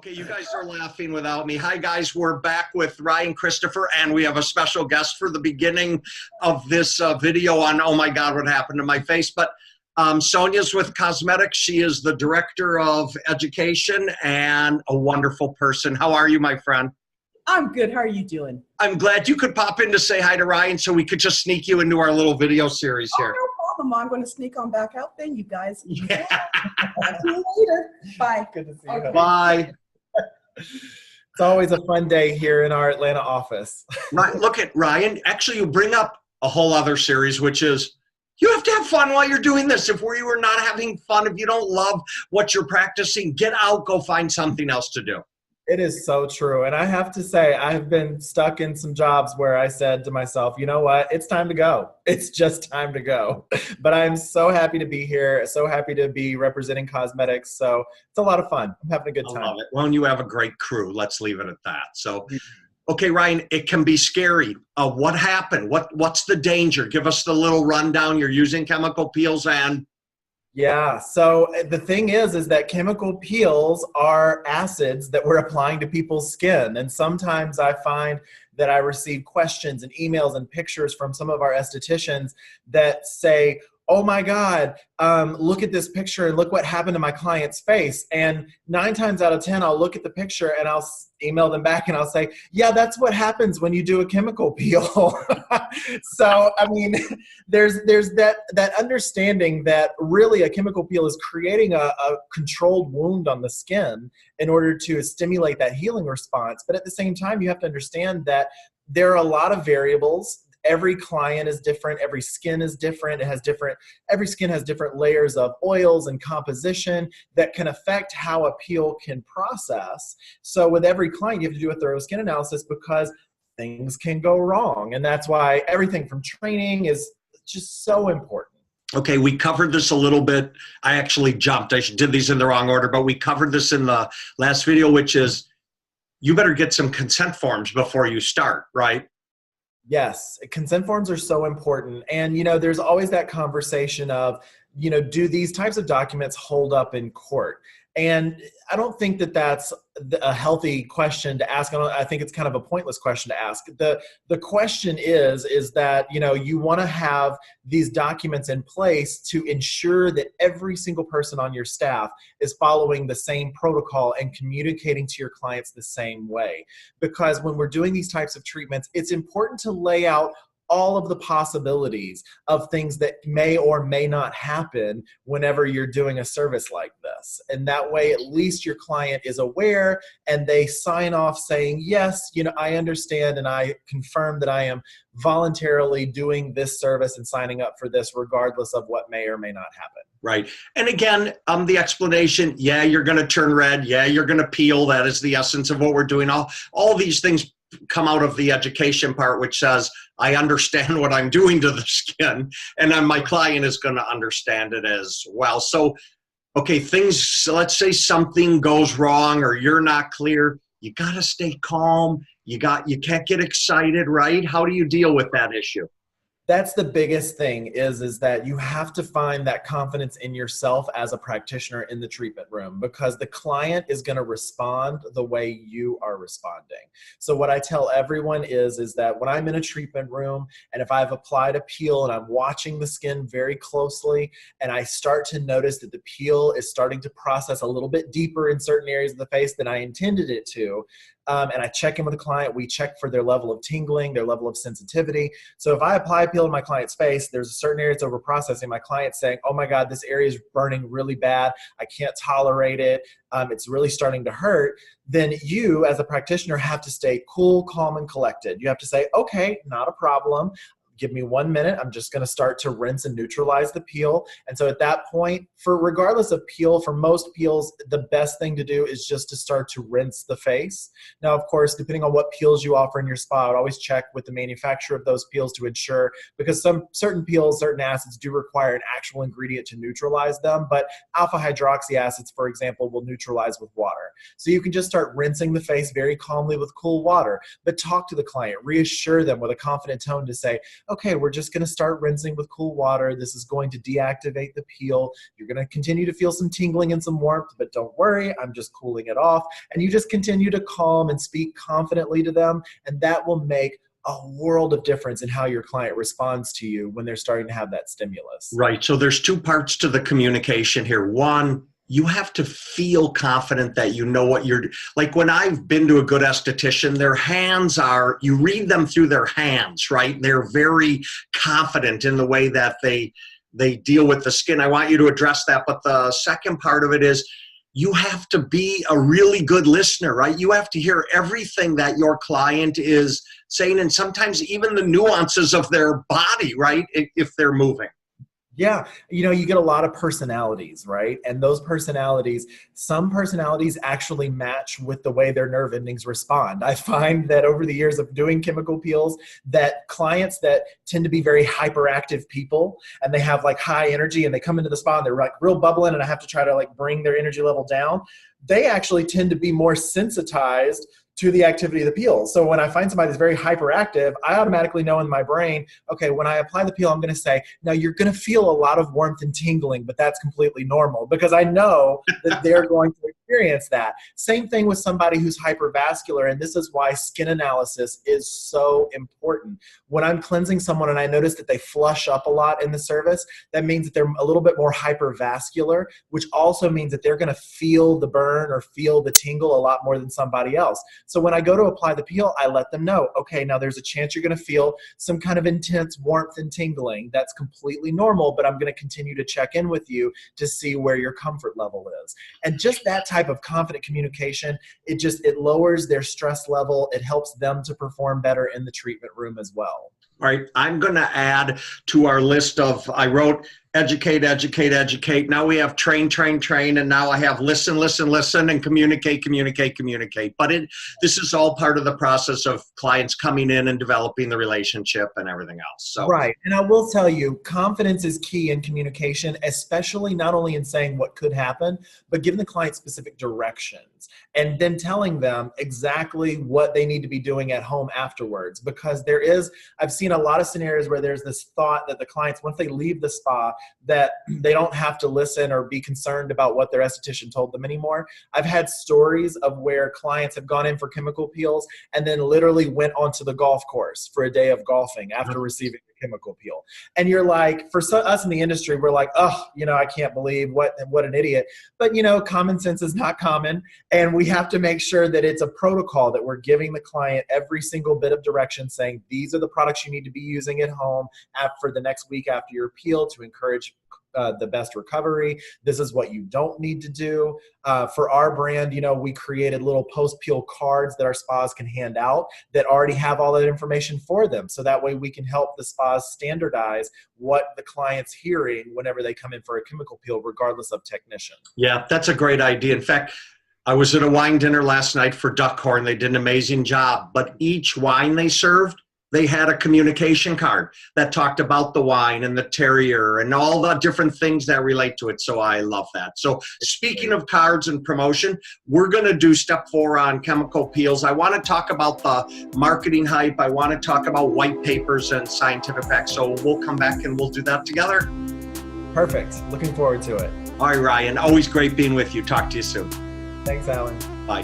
Okay, you guys are laughing without me. Hi, guys. We're back with Ryan Christopher, and we have a special guest for the beginning of this video on, oh my God, what happened to my face. But Sonia's with Cosmedix. She is the director of education and a wonderful person. How are you, my friend? I'm good. How are you doing? I'm glad you could pop in to say hi to Ryan so we could just sneak you into our little video series here. Oh, no problem. I'm going to sneak on back out then, you guys. Yeah. Talk to you later. Bye. Good to see you. Bye. It's always a fun day here in our Atlanta office. Right, look at Ryan. Actually, you bring up a whole other series, which is you have to have fun while you're doing this. If you are not having fun, if you don't love what you're practicing, get out, go find something else to do. It is so true. And I have to say, I've been stuck in some jobs where I said to myself, you know what? It's time to go. It's just time to go. But I'm so happy to be here. So happy to be representing Cosmedix. So it's a lot of fun. I'm having a good time. I love it. Well, you have a great crew. Let's leave it at that. So, okay, Ryan, it can be scary. What happened? What's the danger? Give us the little rundown. You're using chemical peels and... Yeah, so the thing is that chemical peels are acids that we're applying to people's skin. And sometimes I find that I receive questions and emails and pictures from some of our estheticians that say, oh my God, look at this picture and look what happened to my client's face. And 9 times out of 10, I'll look at the picture and I'll email them back and I'll say, yeah, that's what happens when you do a chemical peel. So, I mean, there's that understanding that really a chemical peel is creating a controlled wound on the skin in order to stimulate that healing response. But at the same time, you have to understand that there are a lot of variables. Every client is different. Every skin is different. Every skin has different layers of oils and composition that can affect how a peel can process. So with every client, you have to do a thorough skin analysis because things can go wrong. And that's why everything from training is just so important. Okay, we covered this a little bit. I actually jumped. I did these in the wrong order, but we covered this in the last video, which is you better get some consent forms before you start, right? Yes, consent forms are so important. And, you know, there's always that conversation of, you know, do these types of documents hold up in court? And I don't think that that's a healthy question to ask. I think it's kind of a pointless question to ask. The question is that, you know, you want to have these documents in place to ensure that every single person on your staff is following the same protocol and communicating to your clients the same way. Because when we're doing these types of treatments, it's important to lay out all of the possibilities of things that may or may not happen whenever you're doing a service like this. And that way, at least your client is aware and they sign off saying, yes, you know, I understand and I confirm that I am voluntarily doing this service and signing up for this regardless of what may or may not happen. Right. And again, the explanation, yeah, you're going to turn red. Yeah, you're going to peel. That is the essence of what we're doing. All these things come out of the education part, which says, I understand what I'm doing to the skin, and then my client is going to understand it as well. So, okay, let's say something goes wrong or you're not clear. You got to stay calm. You can't get excited, right? How do you deal with that issue? That's the biggest thing is that you have to find that confidence in yourself as a practitioner in the treatment room, because the client is going to respond the way you are responding. So what I tell everyone is that when I'm in a treatment room and if I've applied a peel and I'm watching the skin very closely and I start to notice that the peel is starting to process a little bit deeper in certain areas of the face than I intended it to, and I check in with the client, we check for their level of tingling, their level of sensitivity. So if I apply a peel in my client's face, there's a certain area it's over processing, my client's saying, oh my God, this area is burning really bad. I can't tolerate it. It's really starting to hurt. Then you as a practitioner have to stay cool, calm, and collected. You have to say, okay, not a problem. Give me 1 minute. I'm just going to start to rinse and neutralize the peel. And so at that point, regardless of peel, for most peels, the best thing to do is just to start to rinse the face. Now, of course, depending on what peels you offer in your spa, I would always check with the manufacturer of those peels to ensure, because some certain peels, certain acids do require an actual ingredient to neutralize them. But alpha hydroxy acids, for example, will neutralize with water. So you can just start rinsing the face very calmly with cool water, but talk to the client, reassure them with a confident tone to say, okay, we're just going to start rinsing with cool water. This is going to deactivate the peel. You're going to continue to feel some tingling and some warmth, but don't worry, I'm just cooling it off. And you just continue to calm and speak confidently to them, and that will make a world of difference in how your client responds to you when they're starting to have that stimulus. Right. So there's two parts to the communication here. One, you have to feel confident that you know what you're, like when I've been to a good esthetician, their hands are, you read them through their hands, right? They're very confident in the way that they deal with the skin. I want you to address that. But the second part of it is you have to be a really good listener, right? You have to hear everything that your client is saying, and sometimes even the nuances of their body, right? If they're moving. Yeah, you get a lot of personalities, right? And those personalities, some personalities actually match with the way their nerve endings respond. I find that over the years of doing chemical peels, that clients that tend to be very hyperactive people and they have like high energy and they come into the spa and they're like real bubbling and I have to try to like bring their energy level down, they actually tend to be more sensitized to the activity of the peel. So when I find somebody that's very hyperactive, I automatically know in my brain, okay, when I apply the peel, I'm gonna say, now you're gonna feel a lot of warmth and tingling, but that's completely normal because I know that they're going to experience that. Same thing with somebody who's hypervascular, and this is why skin analysis is so important. When I'm cleansing someone and I notice that they flush up a lot in the service, that means that they're a little bit more hypervascular, which also means that they're gonna feel the burn or feel the tingle a lot more than somebody else. So when I go to apply the peel, I let them know, okay, now there's a chance you're gonna feel some kind of intense warmth and tingling. That's completely normal, but I'm gonna continue to check in with you to see where your comfort level is. And just that type of confident communication, it lowers their stress level. It helps them to perform better in the treatment room as well. All right, I'm going to add to our list of, I wrote educate, educate, educate. Now we have train, train, train, and now I have listen, listen, listen, and communicate, communicate, communicate. But this is all part of the process of clients coming in and developing the relationship and everything else. So. Right, and I will tell you, confidence is key in communication, especially not only in saying what could happen, but giving the client specific directions and then telling them exactly what they need to be doing at home afterwards. Because I've seen a lot of scenarios where there's this thought that the clients, once they leave the spa, that they don't have to listen or be concerned about what their esthetician told them anymore. I've had stories of where clients have gone in for chemical peels and then literally went onto the golf course for a day of golfing after receiving the chemical peel. And you're like, for us in the industry, we're like, oh, I can't believe what an idiot. But common sense is not common. And we have to make sure that it's a protocol that we're giving the client every single bit of direction saying, these are the products you need to be using at home for the next week after your peel to encourage the best recovery. This is what you don't need to do. For our brand, we created little post-peel cards that our spas can hand out that already have all that information for them. So that way we can help the spas standardize what the client's hearing whenever they come in for a chemical peel, regardless of technician. Yeah, that's a great idea. In fact, I was at a wine dinner last night for Duckhorn. They did an amazing job, but each wine they served, they had a communication card that talked about the wine and the terrier and all the different things that relate to it. So I love that. So speaking of cards and promotion, we're going to do step 4 on chemical peels. I want to talk about the marketing hype. I want to talk about white papers and scientific facts. So we'll come back and we'll do that together. Perfect. Looking forward to it. All right, Ryan. Always great being with you. Talk to you soon. Thanks, Allan. Bye.